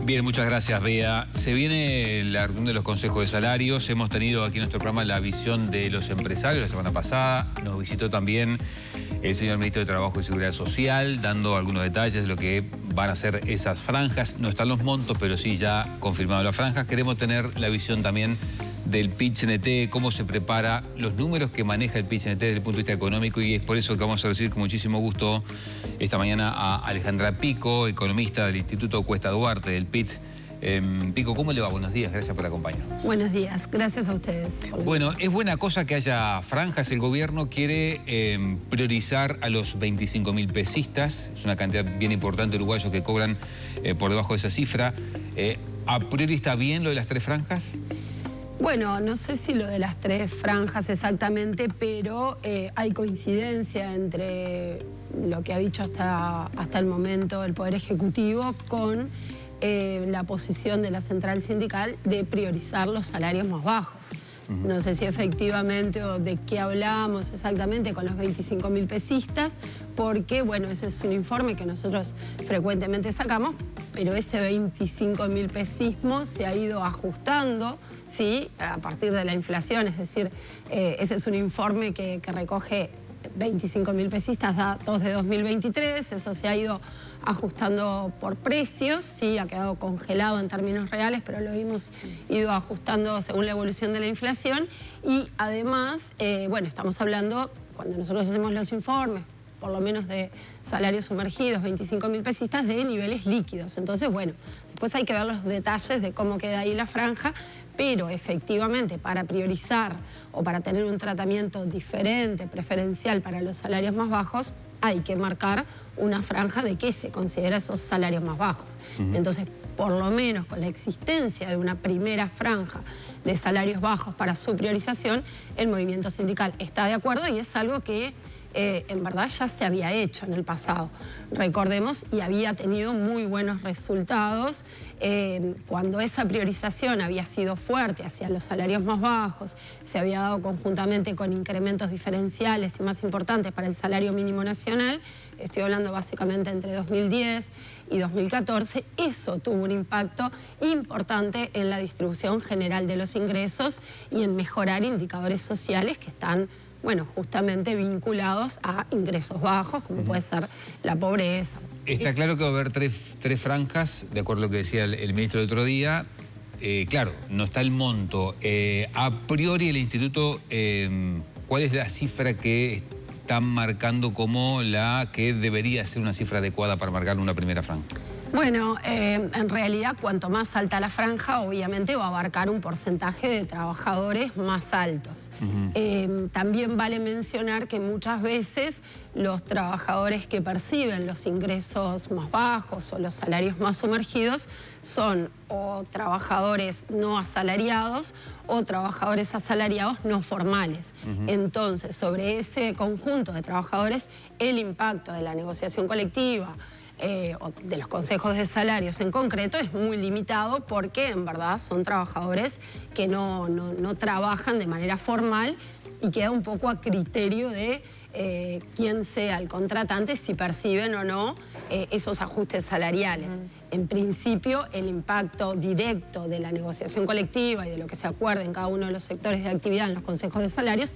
Bien, muchas gracias, Bea. Se viene la reunión de los consejos de salarios. Hemos tenido aquí en nuestro programa la visión de los empresarios la semana pasada. Nos visitó también el señor ministro de Trabajo y Seguridad Social, dando algunos detalles de lo que van a ser esas franjas. No están los montos, pero sí ya confirmado las franjas. Queremos tener la visión también del PIT-CNT, cómo se prepara, los números que maneja el PIT-CNT desde el punto de vista económico, y es por eso que vamos a recibir con muchísimo gusto esta mañana a Alejandra Pico, economista del Instituto Cuesta Duarte del PIT. Pico, ¿cómo le va? Buenos días, gracias por acompañarnos. Buenos días, gracias a ustedes. Bueno, es buena cosa que haya franjas. El gobierno quiere priorizar a los 25.000 pesistas. Es una cantidad bien importante de uruguayos que cobran por debajo de esa cifra. ¿A priori está bien lo de las 3 franjas? Bueno, no sé si lo de las 3 franjas exactamente, pero hay coincidencia entre lo que ha dicho hasta el momento el Poder Ejecutivo con la posición de la central sindical de priorizar los salarios más bajos. No sé si efectivamente o de qué hablamos exactamente con los 25.000 pesistas, porque, bueno, ese es un informe que nosotros frecuentemente sacamos, pero ese 25.000 pesismo se ha ido ajustando, ¿sí?, a partir de la inflación. Es decir, ese es un informe que recoge 25.000 pesistas, datos de 2023, eso se ha ido ajustando por precios, sí, ha quedado congelado en términos reales, pero lo hemos ido ajustando según la evolución de la inflación. Y además, bueno, estamos hablando, cuando nosotros hacemos los informes, por lo menos de salarios sumergidos, 25.000 pesistas, de niveles líquidos. Entonces, bueno, después hay que ver los detalles de cómo queda ahí la franja, pero efectivamente para priorizar o para tener un tratamiento diferente, preferencial para los salarios más bajos, hay que marcar una franja de qué se considera esos salarios más bajos. Entonces, por lo menos con la existencia de una primera franja de salarios bajos para su priorización, el movimiento sindical está de acuerdo y es algo que en verdad ya se había hecho en el pasado. Recordemos, y había tenido muy buenos resultados cuando esa priorización había sido fuerte hacia los salarios más bajos, se había dado conjuntamente con incrementos diferenciales y más importantes para el salario mínimo nacional. Estoy hablando básicamente entre 2010 y 2014, eso tuvo un impacto importante en la distribución general de los ingresos y en mejorar indicadores sociales que están, bueno, justamente vinculados a ingresos bajos, como puede ser la pobreza. Está claro que va a haber tres franjas, de acuerdo a lo que decía el ministro el otro día. Claro, no está el monto. A priori el instituto, ¿cuál es la cifra que están marcando como la que debería ser una cifra adecuada para marcar una primera franja? Bueno, en realidad cuanto más alta la franja, obviamente va a abarcar un porcentaje de trabajadores más altos. También vale mencionar que muchas veces los trabajadores que perciben los ingresos más bajos o los salarios más sumergidos son o trabajadores no asalariados o trabajadores asalariados no formales. Entonces, sobre ese conjunto de trabajadores, el impacto de la negociación colectiva o de los consejos de salarios en concreto es muy limitado, porque en verdad son trabajadores que no trabajan de manera formal y queda un poco a criterio de quién sea el contratante si perciben o no esos ajustes salariales. En principio, el impacto directo de la negociación colectiva y de lo que se acuerde en cada uno de los sectores de actividad en los consejos de salarios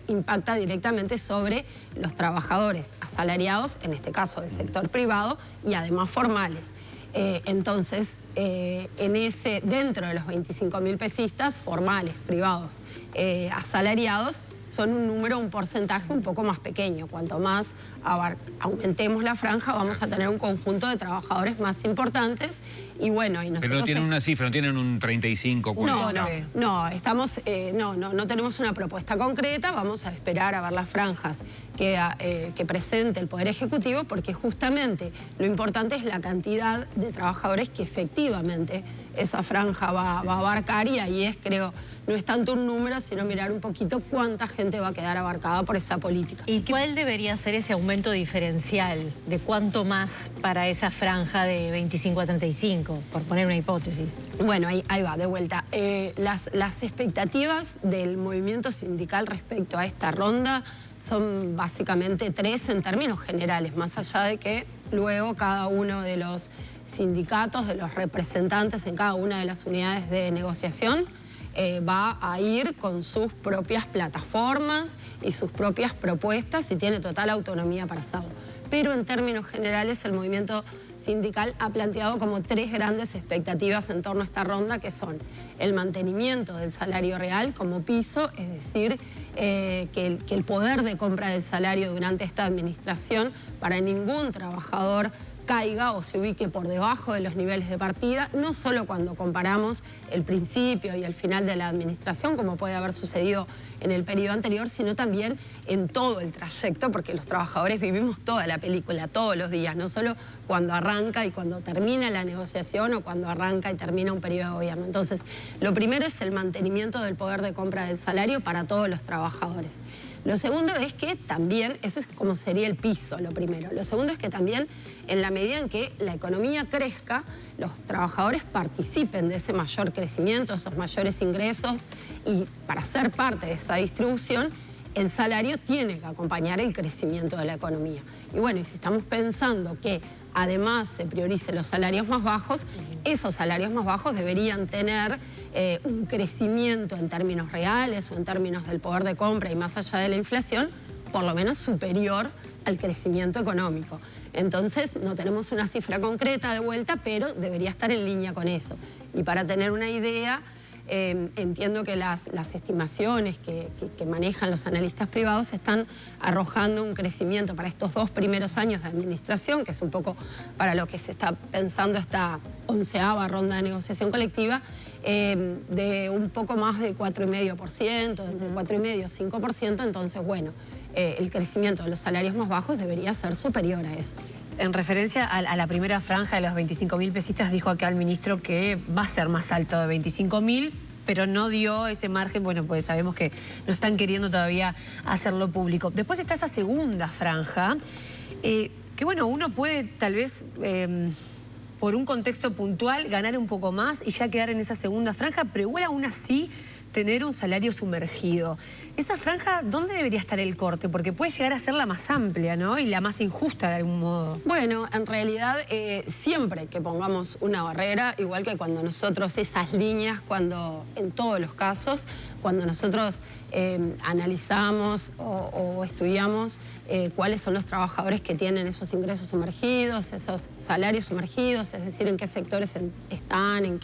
impacta directamente sobre los trabajadores asalariados, en este caso del sector privado, y además formales. Entonces, dentro de los 25.000 pesistas, formales, privados, asalariados, son un porcentaje un poco más pequeño. Cuanto más aumentemos la franja, vamos a tener un conjunto de trabajadores más importantes. Y bueno, y nosotros... Pero no tienen una cifra, no tienen un 35, 40. No tenemos una propuesta concreta. Vamos a esperar a ver las franjas que presente el Poder Ejecutivo, porque justamente lo importante es la cantidad de trabajadores que efectivamente esa franja va a abarcar, y ahí creo, no es tanto un número, sino mirar un poquito cuánta gente gente va a quedar abarcada por esa política. ¿Y cuál debería ser ese aumento diferencial? ¿De cuánto más para esa franja de 25 a 35? Por poner una hipótesis. Bueno, ahí va, de vuelta. Las expectativas del movimiento sindical respecto a esta ronda son básicamente 3 en términos generales, más allá de que luego cada uno de los sindicatos, de los representantes en cada una de las unidades de negociación, va a ir con sus propias plataformas y sus propias propuestas y tiene total autonomía para hacerlo. Pero en términos generales el movimiento sindical ha planteado como 3 grandes expectativas en torno a esta ronda, que son el mantenimiento del salario real como piso, es decir, que el poder de compra del salario durante esta administración para ningún trabajador caiga o se ubique por debajo de los niveles de partida, no solo cuando comparamos el principio y el final de la administración, como puede haber sucedido en el periodo anterior, sino también en todo el trayecto, porque los trabajadores vivimos toda la película, todos los días, no solo cuando arranca y cuando termina la negociación o cuando arranca y termina un periodo de gobierno. Entonces, lo primero es el mantenimiento del poder de compra del salario para todos los trabajadores. Lo segundo es que también, eso es como sería el piso, lo primero. Lo segundo es que también, en la medida en que la economía crezca, los trabajadores participen de ese mayor crecimiento, esos mayores ingresos, y para ser parte de esa distribución, el salario tiene que acompañar el crecimiento de la economía. Y bueno, y si estamos pensando que además se prioricen los salarios más bajos, esos salarios más bajos deberían tener un crecimiento en términos reales o en términos del poder de compra y más allá de la inflación, por lo menos superior al crecimiento económico. Entonces, no tenemos una cifra concreta de vuelta, pero debería estar en línea con eso. Y para tener una idea, entiendo que las estimaciones que manejan los analistas privados están arrojando un crecimiento para estos 2 primeros años de administración, que es un poco para lo que se está pensando esta 11ª ronda de negociación colectiva, de un poco más de 4,5%, entre 4,5% y 5%. Entonces, bueno, el crecimiento de los salarios más bajos debería ser superior a eso. Sí. En referencia a la primera franja de los 25.000 pesistas, dijo acá el ministro que va a ser más alto de 25.000, pero no dio ese margen, bueno, pues sabemos que no están queriendo todavía hacerlo público. Después está esa segunda franja, que bueno, uno puede tal vez, por un contexto puntual, ganar un poco más y ya quedar en esa segunda franja, pero igual aún así tener un salario sumergido. Esa franja, ¿dónde debería estar el corte? Porque puede llegar a ser la más amplia, ¿no? Y la más injusta de algún modo. Bueno, en realidad siempre que pongamos una barrera, igual que cuando nosotros esas líneas, cuando en todos los casos, cuando nosotros analizamos o estudiamos cuáles son los trabajadores que tienen esos ingresos sumergidos, esos salarios sumergidos, es decir, en qué sectores están, en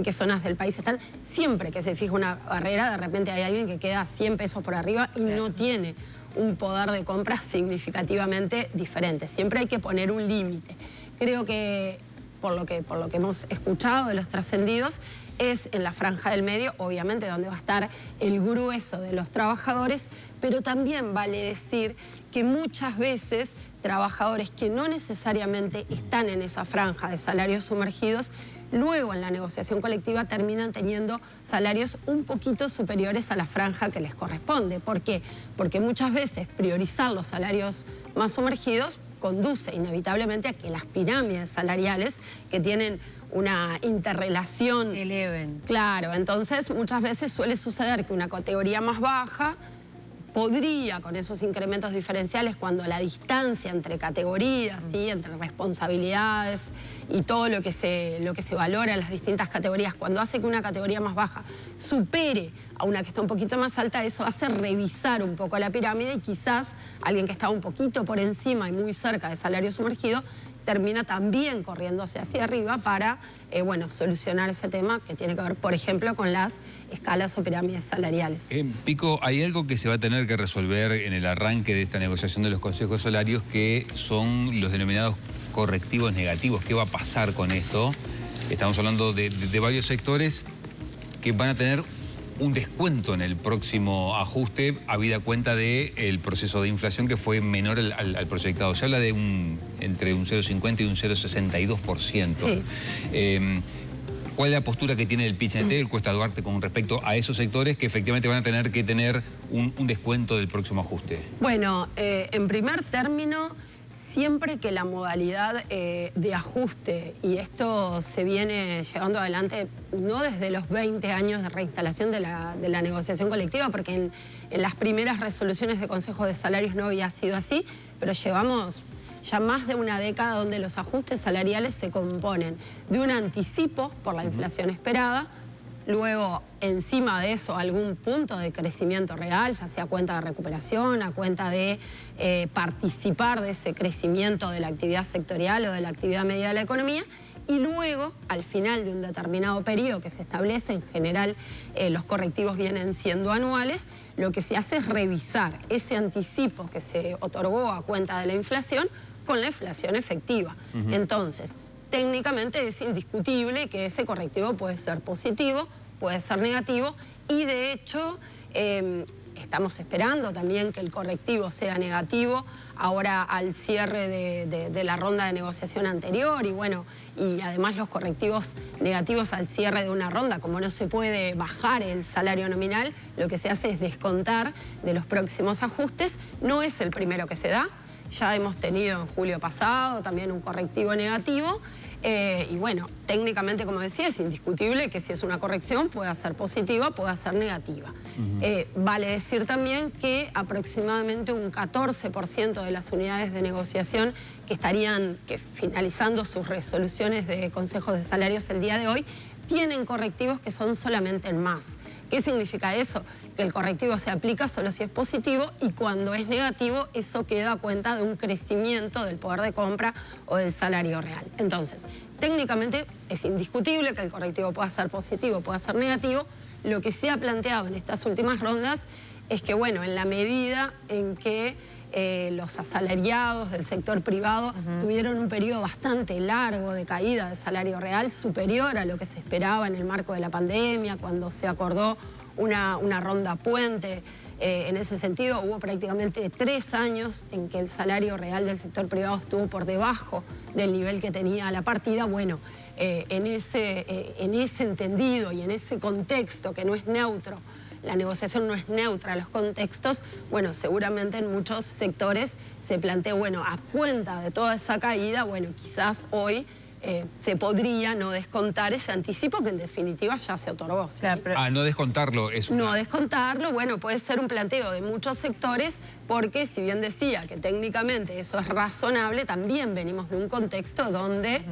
qué zonas del país están, siempre que se fija una barrera, de repente hay alguien que queda 100 pesos por arriba y no tiene un poder de compra significativamente diferente. Siempre hay que poner un límite. Creo que por lo que hemos escuchado de los trascendidos, es en la franja del medio, obviamente, donde va a estar el grueso de los trabajadores, pero también vale decir que muchas veces trabajadores que no necesariamente están en esa franja de salarios sumergidos, luego en la negociación colectiva terminan teniendo salarios un poquito superiores a la franja que les corresponde. ¿Por qué? Porque muchas veces priorizar los salarios más sumergidos conduce inevitablemente a que las pirámides salariales, que tienen una interrelación, se eleven. Claro, entonces muchas veces suele suceder que una categoría más baja podría, con esos incrementos diferenciales, cuando la distancia entre categorías, ¿sí?, entre responsabilidades y todo lo que se valora en las distintas categorías, cuando hace que una categoría más baja supere a una que está un poquito más alta, eso hace revisar un poco la pirámide y quizás alguien que está un poquito por encima y muy cerca de salario sumergido termina también corriéndose hacia arriba para, bueno, solucionar ese tema que tiene que ver, por ejemplo, con las escalas o pirámides salariales. Pico, hay algo que se va a tener que resolver en el arranque de esta negociación de los consejos salarios, que son los denominados correctivos negativos. ¿Qué va a pasar con esto? Estamos hablando de varios sectores que van a tener un descuento en el próximo ajuste, habida cuenta del proceso de inflación que fue menor al proyectado. Se habla de entre un 0,50 y un 0,62%. Sí. ¿Cuál es la postura que tiene el PIT-CNT, el Cuesta Duarte, con respecto a esos sectores que efectivamente van a tener que tener un descuento del próximo ajuste? Bueno, en primer término, siempre que la modalidad de ajuste, y esto se viene llevando adelante no desde los 20 años de reinstalación de la negociación colectiva, porque en las primeras resoluciones de Consejo de Salarios no había sido así, pero llevamos ya más de una década donde los ajustes salariales se componen de un anticipo por la inflación esperada, luego encima de eso algún punto de crecimiento real, ya sea a cuenta de recuperación, a cuenta de participar de ese crecimiento de la actividad sectorial o de la actividad media de la economía, y luego, al final de un determinado periodo que se establece, en general los correctivos vienen siendo anuales, lo que se hace es revisar ese anticipo que se otorgó a cuenta de la inflación con la inflación efectiva. Entonces, técnicamente es indiscutible que ese correctivo puede ser positivo, puede ser negativo, y de hecho estamos esperando también que el correctivo sea negativo ahora al cierre de la ronda de negociación anterior, y bueno, y además los correctivos negativos al cierre de una ronda, como no se puede bajar el salario nominal, lo que se hace es descontar de los próximos ajustes. No es el primero que se da. Ya hemos tenido en julio pasado también un correctivo negativo y bueno, técnicamente, como decía, es indiscutible que si es una corrección pueda ser positiva, pueda ser negativa. Vale decir también que aproximadamente un 14% de las unidades de negociación que estarían finalizando sus resoluciones de consejos de salarios el día de hoy tienen correctivos que son solamente en más. ¿Qué significa eso? Que el correctivo se aplica solo si es positivo, y cuando es negativo eso queda a cuenta de un crecimiento del poder de compra o del salario real. Entonces, técnicamente es indiscutible que el correctivo pueda ser positivo, pueda ser negativo. Lo que se ha planteado en estas últimas rondas es que, bueno, en la medida en que los asalariados del sector privado tuvieron un periodo bastante largo de caída de salario real, superior a lo que se esperaba en el marco de la pandemia, cuando se acordó una ronda puente. En ese sentido, hubo prácticamente 3 años en que el salario real del sector privado estuvo por debajo del nivel que tenía la partida. Bueno, en ese entendido y en ese contexto que no es neutro, la negociación no es neutra a los contextos, bueno, seguramente en muchos sectores se plantea, bueno, a cuenta de toda esa caída, bueno, quizás hoy se podría no descontar ese anticipo que en definitiva ya se otorgó. ¿Sí? Claro, pero... no descontarlo es una... No descontarlo, bueno, puede ser un planteo de muchos sectores, porque si bien decía que técnicamente eso es razonable, también venimos de un contexto donde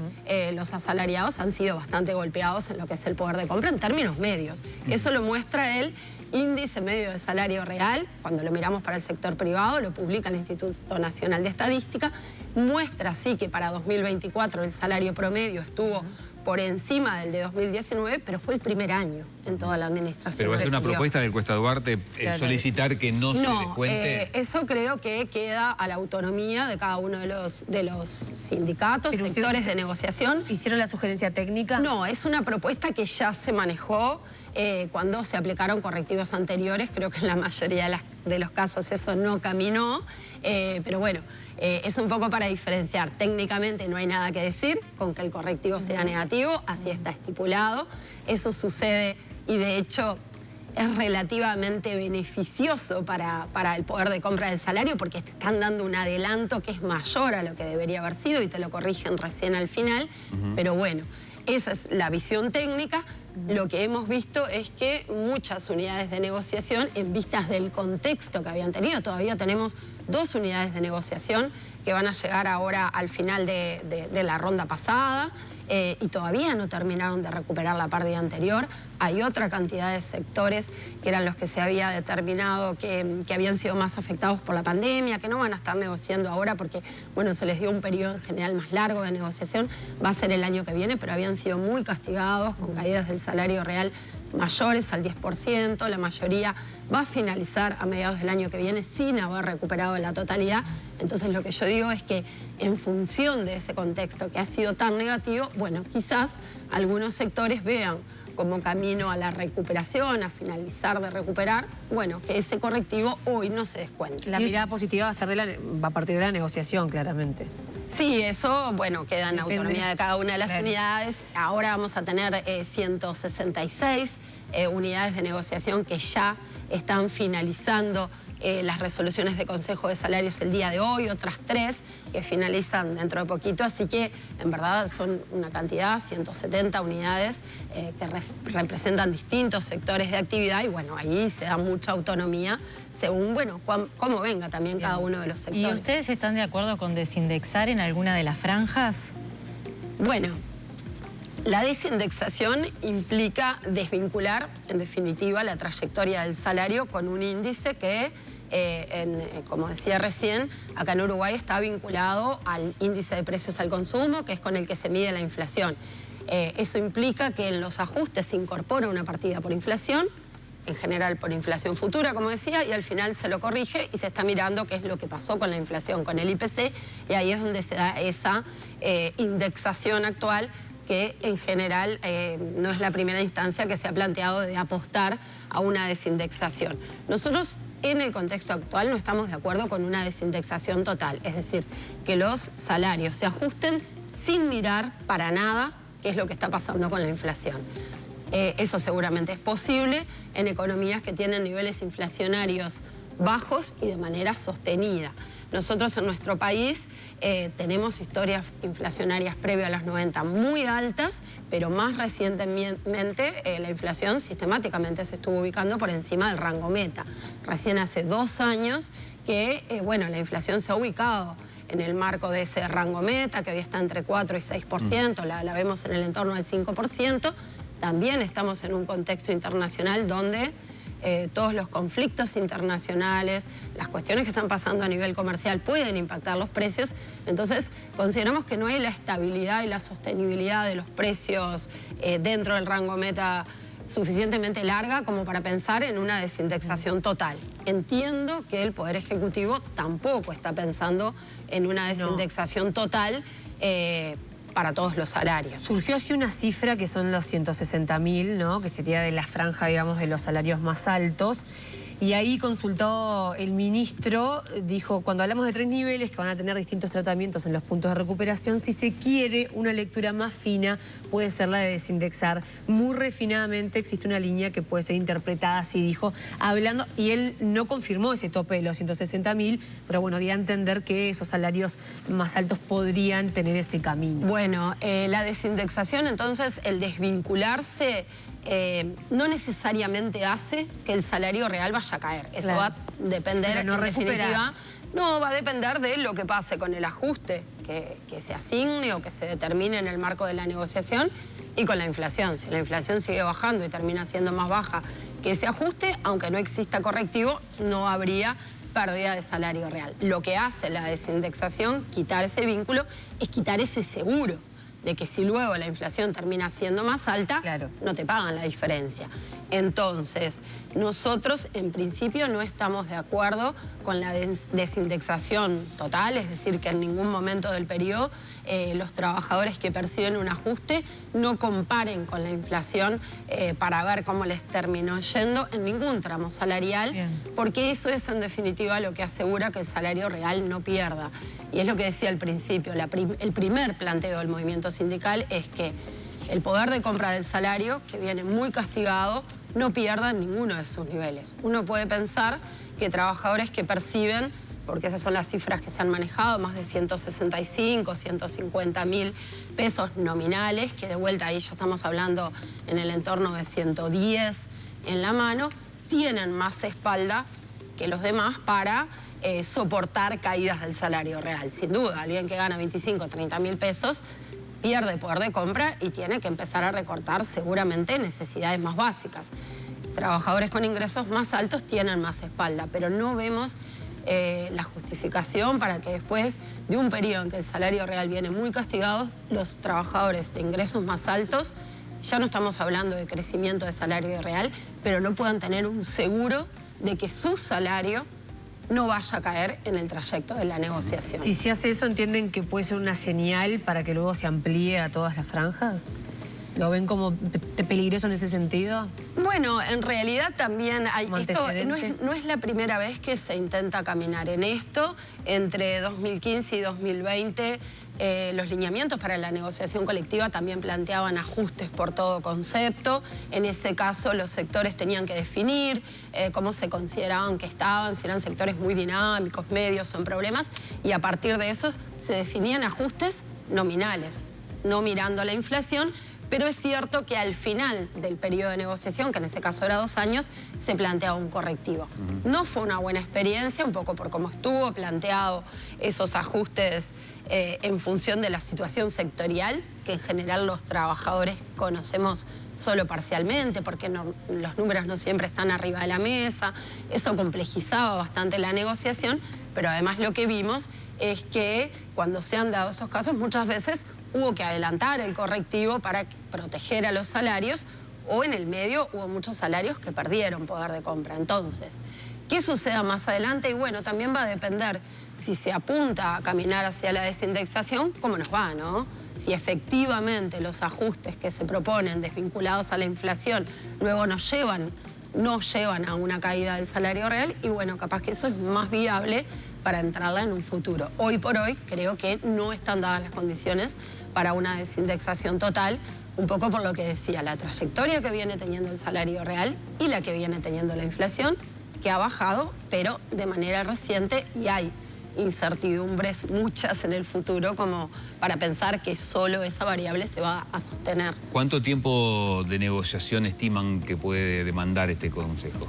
los asalariados han sido bastante golpeados en lo que es el poder de compra en términos medios. Eso lo muestra el índice medio de salario real, cuando lo miramos para el sector privado, lo publica el Instituto Nacional de Estadística, muestra así que para 2024 el salario promedio estuvo por encima del de 2019, pero fue el primer año en toda la administración. Pero va a ser una propuesta del Cuesta Duarte solicitar que no se descuente. Eso creo que queda a la autonomía de cada uno de los sindicatos, sectores de negociación. ¿Hicieron la sugerencia técnica? No, es una propuesta que ya se manejó cuando se aplicaron correctivos anteriores. Creo que en la mayoría de los casos eso no caminó, pero bueno, es un poco para diferenciar. Técnicamente no hay nada que decir con que el correctivo sea negativo, así está estipulado. Eso sucede y de hecho es relativamente beneficioso para el poder de compra del salario, porque te están dando un adelanto que es mayor a lo que debería haber sido y te lo corrigen recién al final. Pero bueno, esa es la visión técnica. Lo que hemos visto es que muchas unidades de negociación, en vistas del contexto que habían tenido, todavía tenemos 2 unidades de negociación que van a llegar ahora al final de la ronda pasada, y todavía no terminaron de recuperar la parte anterior. Hay otra cantidad de sectores que eran los que se había determinado que habían sido más afectados por la pandemia, que no van a estar negociando ahora porque, bueno, se les dio un periodo en general más largo de negociación. Va a ser el año que viene, pero habían sido muy castigados con caídas del salario real mayores al 10%. La mayoría va a finalizar a mediados del año que viene sin haber recuperado la totalidad. Entonces lo que yo digo es que en función de ese contexto que ha sido tan negativo, bueno, quizás algunos sectores vean como camino a la recuperación, a finalizar de recuperar, bueno, que ese correctivo hoy no se descuente. La mirada positiva va a partir de la negociación, claramente. Sí, eso, bueno, queda en Depende. autonomía de cada una de las Claro. unidades. Ahora vamos a tener 166 unidades de negociación que ya están finalizando las resoluciones de Consejo de Salarios el día de hoy, otras 3 que finalizan dentro de poquito, así que en verdad son una cantidad, 170 unidades que representan distintos sectores de actividad y bueno, ahí se da mucha autonomía según, bueno, cómo venga también cada uno de los sectores. ¿Y ustedes están de acuerdo con desindexar en alguna de las franjas? Bueno, la desindexación implica desvincular, en definitiva, la trayectoria del salario con un índice que, como decía recién, acá en Uruguay está vinculado al índice de precios al consumo, que es con el que se mide la inflación. Eso implica que en los ajustes se incorpora una partida por inflación, en general por inflación futura, como decía, y al final se lo corrige y se está mirando qué es lo que pasó con la inflación, con el IPC, y ahí es donde se da esa indexación actual que en general no es la primera instancia que se ha planteado de apostar a una desindexación. Nosotros en el contexto actual no estamos de acuerdo con una desindexación total, es decir, que los salarios se ajusten sin mirar para nada qué es lo que está pasando con la inflación. Eso seguramente es posible en economías que tienen niveles inflacionarios bajos y de manera sostenida. Nosotros en nuestro país tenemos historias inflacionarias previas a los 90 muy altas, pero más recientemente la inflación sistemáticamente se estuvo ubicando por encima del rango meta. Recién hace 2 años que bueno, la inflación se ha ubicado en el marco de ese rango meta, que hoy está entre 4 y 6%, la vemos en el entorno del 5%. También estamos en un contexto internacional donde todos los conflictos internacionales, las cuestiones que están pasando a nivel comercial pueden impactar los precios. Entonces, consideramos que no hay la estabilidad y la sostenibilidad de los precios dentro del rango meta suficientemente larga como para pensar en una desindexación total. Entiendo que el Poder Ejecutivo tampoco está pensando en una desindexación total para todos los salarios. Surgió así una cifra que son los 160.000, ¿no? Que sería de la franja, digamos, de los salarios más altos. Y ahí consultó el ministro, dijo, cuando hablamos de 3 niveles que van a tener distintos tratamientos en los puntos de recuperación, si se quiere una lectura más fina, puede ser la de desindexar. Muy refinadamente existe una línea que puede ser interpretada así, dijo, hablando, y él no confirmó ese tope de los 160.000, pero bueno, dio a entender que esos salarios más altos podrían tener ese camino. Bueno, la desindexación, entonces, el desvincularse no necesariamente hace que el salario real vaya a caer. Eso va a depender, pero no en definitiva, recupera. no, va a depender de lo que pase con el ajuste que se asigne o que se determine en el marco de la negociación y con la inflación. Si la inflación sigue bajando y termina siendo más baja que ese ajuste, aunque no exista correctivo, no habría pérdida de salario real. Lo que hace la desindexación, quitar ese vínculo, es quitar ese seguro de que si luego la inflación termina siendo más alta, no te pagan la diferencia. Entonces, nosotros en principio no estamos de acuerdo con la desindexación total, es decir, que en ningún momento del periodo los trabajadores que perciben un ajuste no comparen con la inflación para ver cómo les terminó yendo en ningún tramo salarial, porque eso es en definitiva lo que asegura que el salario real no pierda. Y es lo que decía al principio, el primer planteo del movimiento sindical es que el poder de compra del salario, que viene muy castigado, no pierda en ninguno de sus niveles. Uno puede pensar que trabajadores que perciben, porque esas son las cifras que se han manejado, más de 165, 150.000 pesos nominales, que de vuelta ahí ya estamos hablando en el entorno de 110 en la mano, tienen más espalda que los demás para soportar caídas del salario real. Sin duda, alguien que gana 25, 30.000 pesos pierde poder de compra y tiene que empezar a recortar seguramente necesidades más básicas. Trabajadores con ingresos más altos tienen más espalda, pero no vemos la justificación para que después de un periodo en que el salario real viene muy castigado, los trabajadores de ingresos más altos, ya no estamos hablando de crecimiento de salario real, pero no puedan tener un seguro de que su salario no vaya a caer en el trayecto de la negociación. Si se hace eso, ¿entienden que puede ser una señal para que luego se amplíe a todas las franjas? ¿Lo ven como peligroso en ese sentido? Bueno, en realidad también hay... Esto Antecedente. no es la primera vez que se intenta caminar en esto. Entre 2015 y 2020 los lineamientos para la negociación colectiva también planteaban ajustes por todo concepto. En ese caso los sectores tenían que definir cómo se consideraban que estaban, si eran sectores muy dinámicos, medios o en problemas, y a partir de eso se definían ajustes nominales, no mirando la inflación. Pero es cierto que al final del periodo de negociación, que en ese caso era 2 años, se planteaba un correctivo. No fue una buena experiencia, un poco por cómo estuvo planteado esos ajustes en función de la situación sectorial, que en general los trabajadores conocemos solo parcialmente, porque los números no siempre están arriba de la mesa. Eso complejizaba bastante la negociación, pero además lo que vimos es que cuando se han dado esos casos, muchas veces hubo que adelantar el correctivo para proteger a los salarios, o en el medio hubo muchos salarios que perdieron poder de compra. Entonces, ¿qué suceda más adelante? Y bueno, también va a depender si se apunta a caminar hacia la desindexación, cómo nos va, ¿no? Si efectivamente los ajustes que se proponen desvinculados a la inflación luego no llevan a una caída del salario real, y bueno, capaz que eso es más viable para entrarla en un futuro. Hoy por hoy creo que no están dadas las condiciones para una desindexación total, un poco por lo que decía, la trayectoria que viene teniendo el salario real y la que viene teniendo la inflación, que ha bajado, pero de manera reciente, y hay incertidumbres muchas en el futuro como para pensar que solo esa variable se va a sostener. ¿Cuánto tiempo de negociación estiman que puede demandar este Consejo?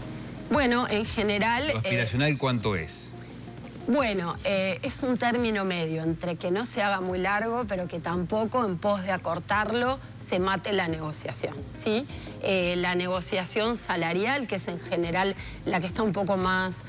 Bueno, en general... ¿Lo aspiracional cuánto es? Bueno, es un término medio, entre que no se haga muy largo, pero que tampoco en pos de acortarlo se mate la negociación, ¿sí? La negociación salarial, que es en general la que está un poco más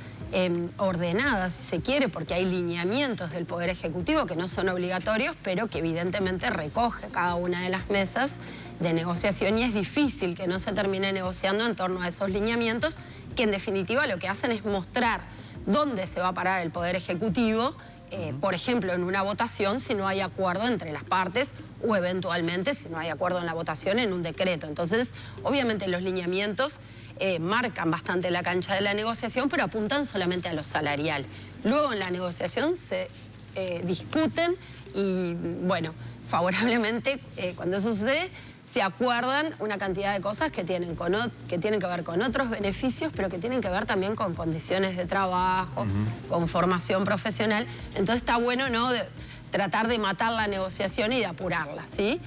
ordenada, si se quiere, porque hay lineamientos del Poder Ejecutivo que no son obligatorios, pero que evidentemente recoge cada una de las mesas de negociación, y es difícil que no se termine negociando en torno a esos lineamientos, que en definitiva lo que hacen es mostrar dónde se va a parar el Poder Ejecutivo, por ejemplo, en una votación, si no hay acuerdo entre las partes, o eventualmente, si no hay acuerdo en la votación, en un decreto. Entonces, obviamente los lineamientos marcan bastante la cancha de la negociación, pero apuntan solamente a lo salarial. Luego en la negociación se discuten y, bueno, favorablemente, cuando eso sucede, se acuerdan una cantidad de cosas que tienen que ver con otros beneficios, pero que tienen que ver también con condiciones de trabajo, con formación profesional. Entonces está bueno, ¿no?, tratar de matar la negociación y de apurarla, ¿sí?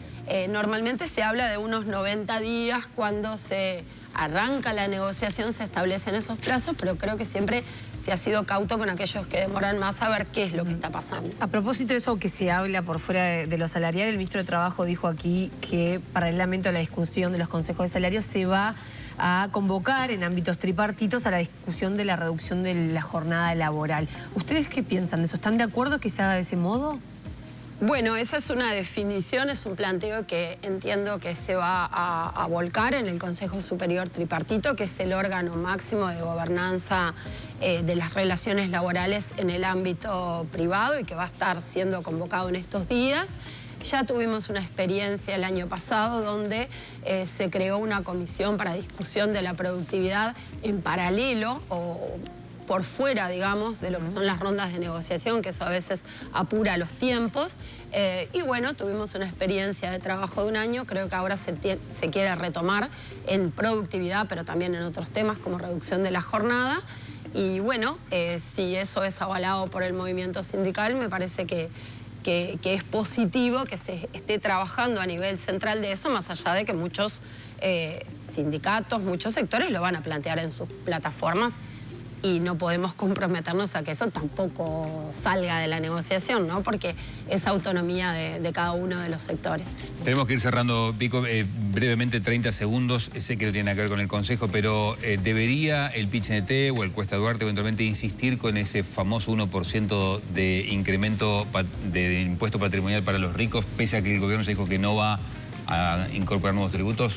Normalmente se habla de unos 90 días cuando se arranca la negociación, se establecen esos plazos, pero creo que siempre se ha sido cauto con aquellos que demoran más a ver qué es lo que está pasando. A propósito de eso que se habla por fuera de lo salarial, el ministro de Trabajo dijo aquí que paralelamente a la discusión de los consejos de salarios se va a convocar en ámbitos tripartitos a la discusión de la reducción de la jornada laboral. ¿Ustedes qué piensan de eso? ¿Están de acuerdo que se haga de ese modo? Bueno, esa es una definición, es un planteo que entiendo que se va a volcar en el Consejo Superior Tripartito, que es el órgano máximo de gobernanza de las relaciones laborales en el ámbito privado, y que va a estar siendo convocado en estos días. Ya tuvimos una experiencia el año pasado donde se creó una comisión para discusión de la productividad en paralelo o por fuera, digamos, de lo que son las rondas de negociación, que eso a veces apura los tiempos. Y bueno, tuvimos una experiencia de trabajo de 1 año, creo que ahora se quiere retomar en productividad, pero también en otros temas como reducción de la jornada. Y bueno, si eso es avalado por el movimiento sindical, me parece que es positivo que se esté trabajando a nivel central de eso, más allá de que muchos sindicatos, muchos sectores lo van a plantear en sus plataformas, y no podemos comprometernos a que eso tampoco salga de la negociación, ¿no? Porque es autonomía de cada uno de los sectores. Tenemos que ir cerrando, Pico, brevemente 30 segundos. Sé que no tiene nada que ver con el Consejo, pero ¿debería el PIT-CNT o el Cuesta Duarte eventualmente insistir con ese famoso 1% de incremento de impuesto patrimonial para los ricos, pese a que el gobierno se dijo que no va a incorporar nuevos tributos?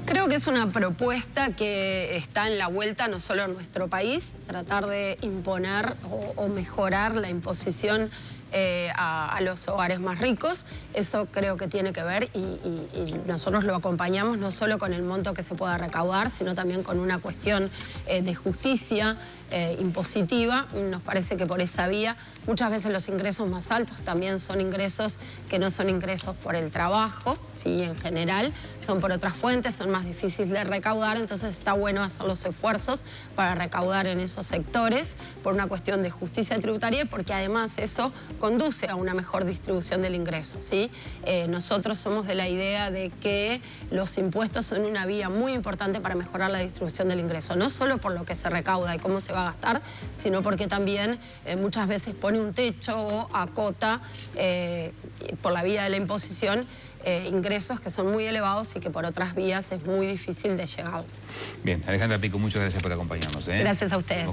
Creo que es una propuesta que está en la vuelta no solo en nuestro país, tratar de imponer o mejorar la imposición a los hogares más ricos. Eso creo que tiene que ver y nosotros lo acompañamos no solo con el monto que se pueda recaudar, sino también con una cuestión de justicia impositiva. Nos parece que por esa vía muchas veces los ingresos más altos también son ingresos que no son ingresos por el trabajo, ¿sí? En general son por otras fuentes, son más difíciles de recaudar, entonces está bueno hacer los esfuerzos para recaudar en esos sectores por una cuestión de justicia tributaria y porque además eso conduce a una mejor distribución del ingreso, ¿sí? Nosotros somos de la idea de que los impuestos son una vía muy importante para mejorar la distribución del ingreso, no solo por lo que se recauda y cómo se va a gastar, sino porque también muchas veces pone un techo o acota por la vía de la imposición ingresos que son muy elevados y que por otras vías es muy difícil de llegar. Bien, Alejandra Pico, muchas gracias por acompañarnos. Gracias a ustedes.